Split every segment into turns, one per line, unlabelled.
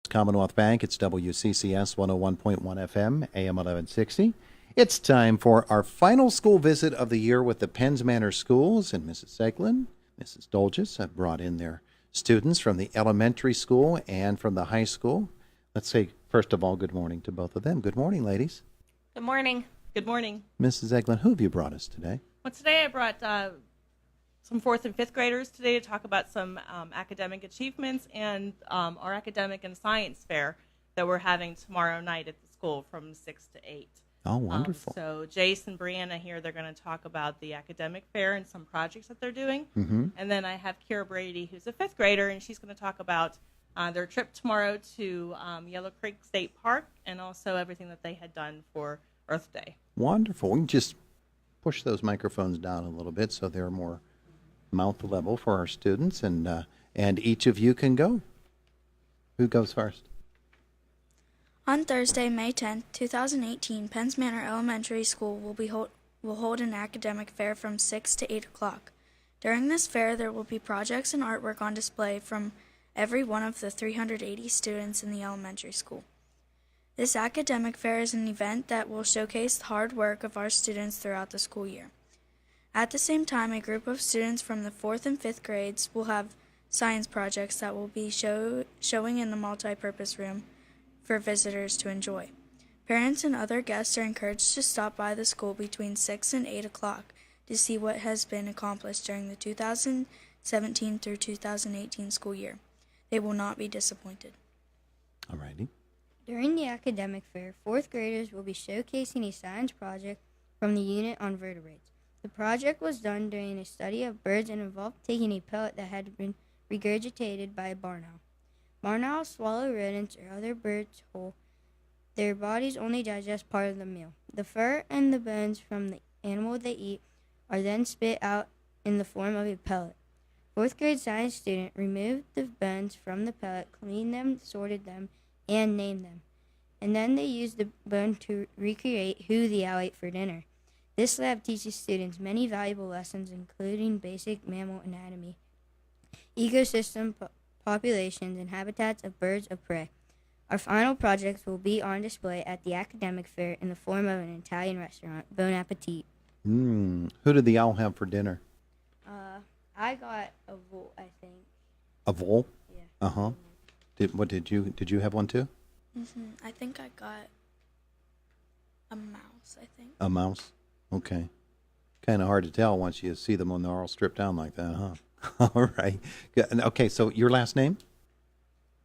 Commonwealth Bank. It's WCCS 101.1 FM, AM 1160. It's time for our final school visit of the year with the Penns Manor schools, and Mrs. Seglin, Mrs. Dolges have brought in their students from the elementary school and from the high school. Let's say, first of all, good morning to both of them. Good morning, ladies.
Good morning.
Good morning.
Mrs. Eglin, who have you brought us today?
Well, today I brought some 4th and 5th graders today to talk about some academic achievements and our academic and science fair that we're having tomorrow night at the school from 6 to 8.
Oh, wonderful.
So Jace and Brianna here, they're going to talk about the academic fair and some projects that they're doing.
Mm-hmm.
And then I have Kira Brady, who's a 5th grader, and she's going to talk about their trip tomorrow to Yellow Creek State Park and also everything that they had done for Earth Day.
Wonderful. We can just push those microphones down a little bit so they're more mouth level for our students, and each of you can go. Who goes first?
On Thursday, May 10th, 2018, Penns Manor Elementary School will hold an academic fair from 6 to 8 o'clock. During this fair, there will be projects and artwork on display from every one of the 380 students in the elementary school. This academic fair is an event that will showcase the hard work of our students throughout the school year. At the same time, a group of students from the 4th and 5th grades will have science projects that will be showing in the multi-purpose room for visitors to enjoy. Parents and other guests are encouraged to stop by the school between 6 and 8 o'clock to see what has been accomplished during the 2017 through 2018 school year. They will not be disappointed.
All righty.
During the academic fair, 4th graders will be showcasing a science project from the unit on vertebrates. The project was done during a study of birds and involved taking a pellet that had been regurgitated by a barn owl. Barn owls swallow rodents or other birds whole. Their bodies only digest part of the meal. The fur and the bones from the animal they eat are then spit out in the form of a pellet. 4th grade science student removed the bones from the pellet, cleaned them, sorted them, and named them. And then they used the bone to recreate who the owl ate for dinner. This lab teaches students many valuable lessons, including basic mammal anatomy, ecosystem populations, and habitats of birds of prey. Our final projects will be on display at the academic fair in the form of an Italian restaurant. Bon appetit.
Who did the owl have for dinner?
I got a vole, I think.
A vole?
Yeah.
Uh-huh. Did you have one too?
I think I got a mouse, I think.
A mouse? Okay. Kind of hard to tell once you see them when they're all stripped down like that, huh? All right. Good. Okay, so your last name?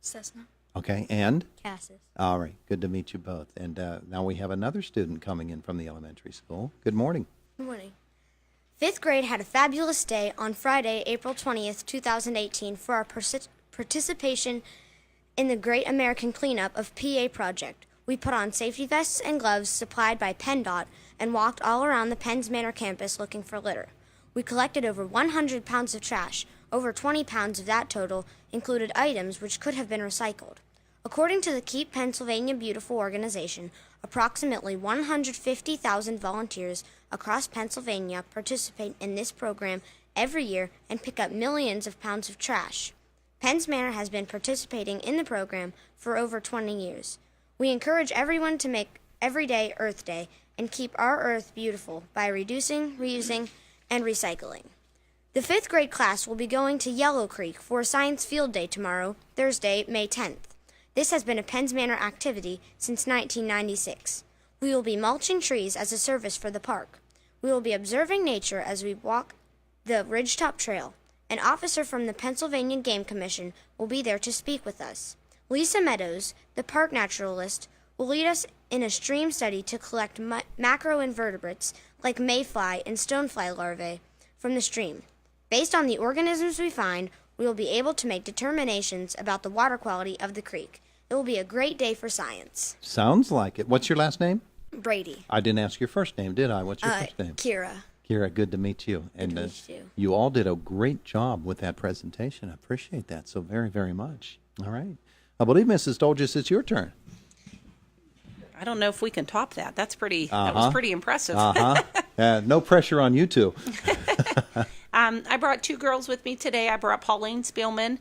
Cessna.
Okay, and?
Cassis.
All right, good to meet you both. And now we have another student coming in from the elementary school. Good morning.
Good morning. 5th grade had a fabulous day on Friday, April 20th, 2018 for our participation in the Great American Cleanup of PA Project. We put on safety vests and gloves supplied by PennDOT and walked all around the Penns Manor campus looking for litter. We collected over 100 pounds of trash. Over 20 pounds of that total included items which could have been recycled. According to the Keep Pennsylvania Beautiful organization, approximately 150,000 volunteers across Pennsylvania participate in this program every year and pick up millions of pounds of trash. Penns Manor has been participating in the program for over 20 years. We encourage everyone to make every day Earth Day and keep our Earth beautiful by reducing, reusing, and recycling. The 5th grade class will be going to Yellow Creek for a science field day tomorrow, Thursday, May 10th. This has been a Penns Manor activity since 1996. We will be mulching trees as a service for the park. We will be observing nature as we walk the Ridgetop Trail. An officer from the Pennsylvania Game Commission will be there to speak with us. Lisa Meadows, the park naturalist, will lead us in a stream study to collect macroinvertebrates like mayfly and stonefly larvae from the stream. Based on the organisms we find, we will be able to make determinations about the water quality of the creek. It will be a great day for science.
Sounds like it. What's your last name?
Brady.
I didn't ask your first name, did I? What's your first name?
Kira.
Kira, good to meet you.
Good to meet you.
You all did a great job with that presentation. I appreciate that so very, very much. All right. I believe, Mrs. Dolges, it's your turn.
I don't know if we can top that. That was pretty impressive.
No pressure on you two.
I brought two girls with me today. I brought Pauline Spielman.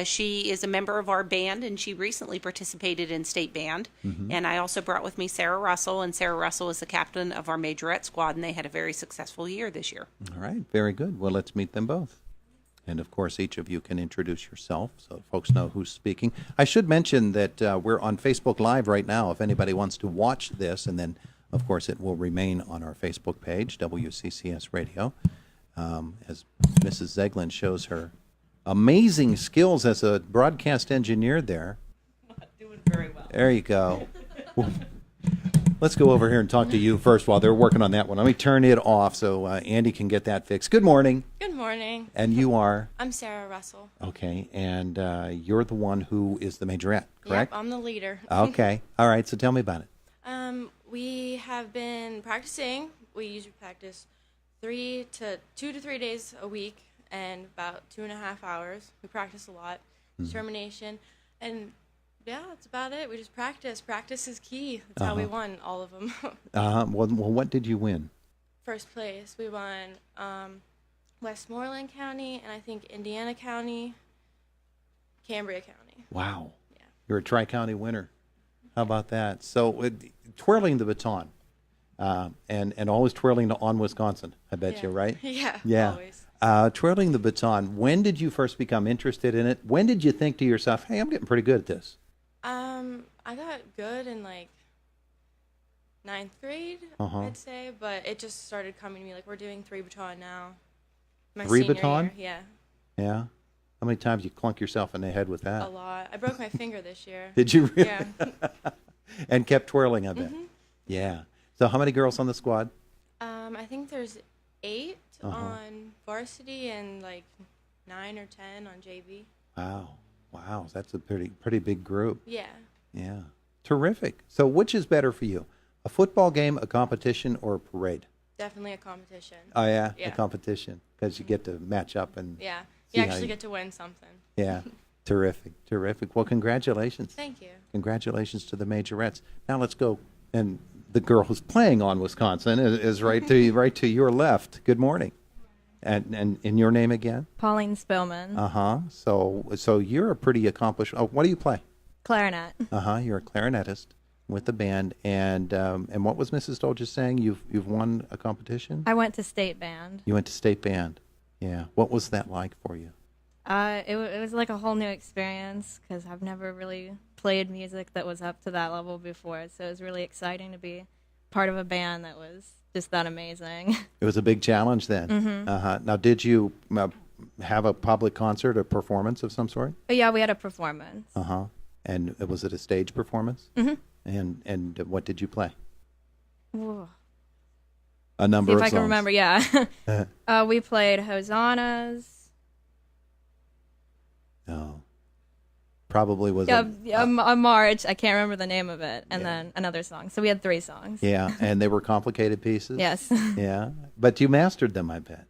She is a member of our band, and she recently participated in state band. And I also brought with me Sarah Russell, and Sarah Russell is the captain of our majorette squad, and they had a very successul year this year.
All right, very good. Well, let's meet them both. And, of course, each of you can introduce yourself so folks know who's speaking. I should mention that we're on Facebook Live right now if anybody wants to watch this. And then, of course, it will remain on our Facebook page, WCCS Radio, as Mrs. Zeglin shows her amazing skills as a broadcast engineer there.
Not doing very well.
There you go. Let's go over here and talk to you first while they're working on that one. Let me turn it off so Andy can get that fixed. Good morning.
Good morning.
And you are?
I'm Sarah Russell.
Okay, and you're the one who is the majorette, correct?
Yep, I'm the leader.
Okay, all right, so tell me about it.
We have been practicing. We usually practice 2 to 3 days a week and about 2.5 hours. We practice a lot. Determination. And yeah, that's about it. We just practice. Practice is key. That's how we won all of them.
Well, what did you win?
First place. We won Westmoreland County and I think Indiana County, Cambria County.
Wow.
Yeah.
You're a tri-county winner. How about that? So twirling the baton and always twirling on Wisconsin, I bet
Yeah.
you, right?
Yeah,
Yeah.
always.
Twirling the baton, when did you first become interested in it? When did you think to yourself, hey, I'm getting pretty good at this?
I got good in like 9th grade, I'd say, but it just started coming to me. Like, we're doing 3 baton now. My
Three
senior
baton?
year.
Yeah. How many times you clunk yourself in the head with
Yeah,
that?
a lot. I broke my finger this year.
Did you really?
Yeah.
And kept twirling, I bet. Yeah. So how many girls on the squad?
I think there's 8
Uh-huh.
on varsity and like 9 or 10 on JV.
Wow. Wow. That's a pretty big group.
Yeah.
Yeah. Terrific. So which is better for you? A football game, a competition, or a parade?
Definitely a competition.
Oh, yeah? A
Yeah.
competition. Because you get to match up and...
Yeah.
See
You
how
actually
you-
get to win something.
Yeah. Terrific. Terrific. Well, congratulations.
Thank you.
Congratulations to the majorettes. Now let's go. And the girl who's playing on Wisconsin is right to your left. Good morning. And your name again?
Pauline Spillman.
Uh-huh. So you're a pretty accomplished... Oh, what do you play?
Clarinet.
Uh-huh. You're a clarinetist with the band. And what was Mrs. Stoll just saying? You've won a competition?
I went to state band.
You went to state band. Yeah. What was that like for you?
It was like a whole new experience because I've never really played music that was up to that level before. So it was really exciting to be part of a band that was just that amazing.
It was a big challenge then.
Mm-hmm.
Uh-huh. Now, did you have a public concert or performance of some sort?
But yeah, we had a performance.
Uh-huh. And was it a stage performance?
Mm-hmm.
And what did you play?
Whoa.
A number
See
of
if I
songs.
can remember, yeah. We played Hosannas.
No. Probably was
Yeah, a march. I can't remember the name of it. And then another song. So we had 3 songs.
Yeah, and they were complicated pieces?
Yes.
Yeah. But you mastered them, I bet.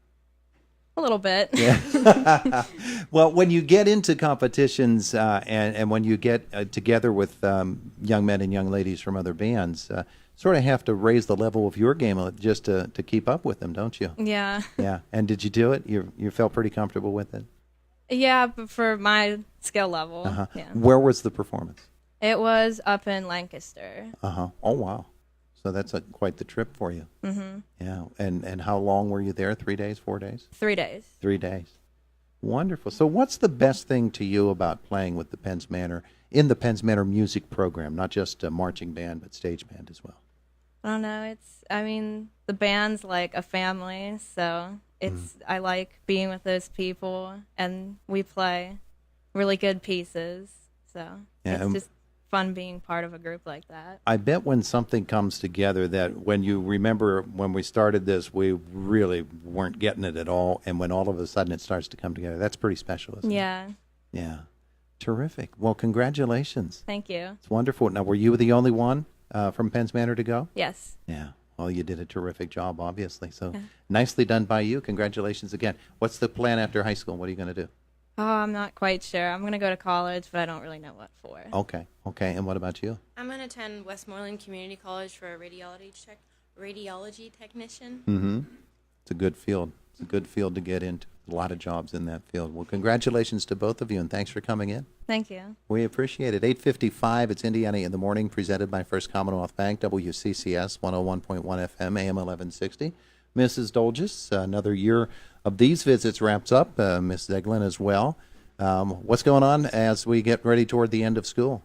A little bit.
Yeah. Well, when you get into competitions and when you get together with young men and young ladies from other bands, sort of have to raise the level of your game just to keep up with them, don't you?
Yeah.
Yeah. And did you do it? You felt pretty comfortable with it?
Yeah, but for my skill level.
Uh-huh.
Yeah.
Where was the performance?
It was up in Lancaster.
Uh-huh. Oh, wow. So that's quite the trip for you.
Mm-hmm.
Yeah. And how long were you there? 3 days, 4 days?
3 days.
3 days. Wonderful. So what's the best thing to you about playing with the Penns Manor, in the Penns Manor music program, not just a marching band, but stage band as well?
I don't know. The band's like a family, so I like being with those people, and we play really good pieces, so
Yeah,
it's just fun being part of a group like that.
I bet when something comes together that when you remember when we started this, we really weren't getting it at all, and when all of a sudden it starts to come together, that's pretty special, isn't it?
Yeah.
Yeah. Terrific. Well, congratulations.
Thank you.
It's wonderful. Now, were you the only one from Penns Manor to go?
Yes.
Yeah. Well, you did a terrific job, obviously. So nicely done by you. Congratulations again. What's the plan after high school? What are you going to do?
Oh, I'm not quite sure. I'm going to go to college, but I don't really know what for.
Okay. Okay. And what about you?
I'm going to attend Westmoreland Community College for a radiology technician.
Mm-hmm. It's a good field. It's a good field to get into. A lot of jobs in that field. Well, congratulations to both of you, and thanks for coming in.
Thank you.
We appreciate it. 8:55, it's Indiana in the Morning, presented by First Commonwealth Bank, WCCS 101.1 FM, AM 1160. Mrs. Dolges, another year of these visits wraps up. Ms. Zeglin as well. What's going on as we get ready toward the end of school?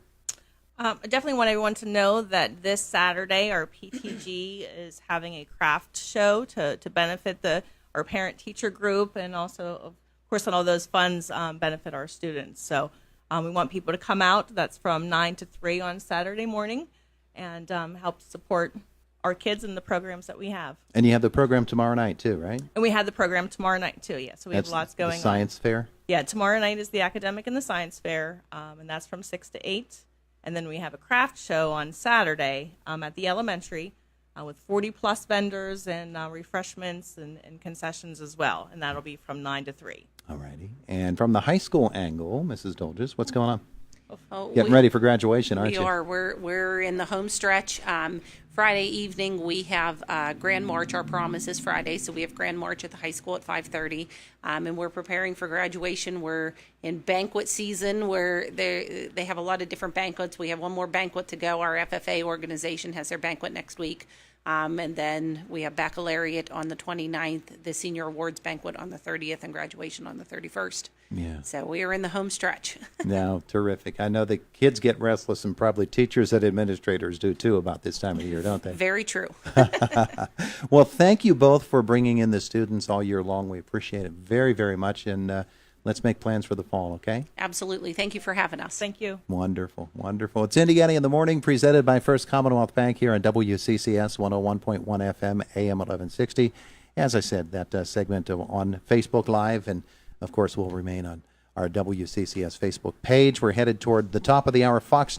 I definitely want everyone to know that this Saturday our PTG is having a craft show to benefit our parent-teacher group, and also, of course, on all those funds benefit our students. So we want people to come out. That's from 9 to 3 on Saturday morning, and help support our kids and the programs that we have.
And you have the program tomorrow night too, right?
And we have the program tomorrow night too, yeah. So we
That's
have lots going
the science fair?
Yeah, tomorrow night is the academic and the science fair, and that's from 6 to 8. And then we have a craft show on Saturday at the elementary with 40-plus vendors and refreshments and concessions as well. And that'll be from 9 to 3.
All righty. And from the high school angle, Mrs. Dolges, what's going on?
Oh,
Getting ready for graduation, aren't
we
you?
are. We're in the home stretch. Friday evening we have Grand March. Our promise is Friday, so we have Grand March at the high school at 5:30, and we're preparing for graduation. We're in banquet season where they have a lot of different banquets. We have one more banquet to go. Our FFA organization has their banquet next week. And then we have baccalaureate on the 29th, the senior awards banquet on the 30th, and graduation on the 31st.
Yeah.
So we are in the home stretch.
No, terrific. I know the kids get restless, and probably teachers and administrators do too about this time of year, don't they?
Very true.
Well, thank you both for bringing in the students all year long. We appreciate it very, very much. And let's make plans for the fall, okay?
Absolutely. Thank you for having us.
Thank you.
Wonderful, wonderful. It's Indiana in the Morning, presented by First Commonwealth Bank here on WCCS 101.1 FM, AM 1160. As I said, that segment on Facebook Live, and of course will remain on our WCCS Facebook page. We're headed toward the top of the hour. Fox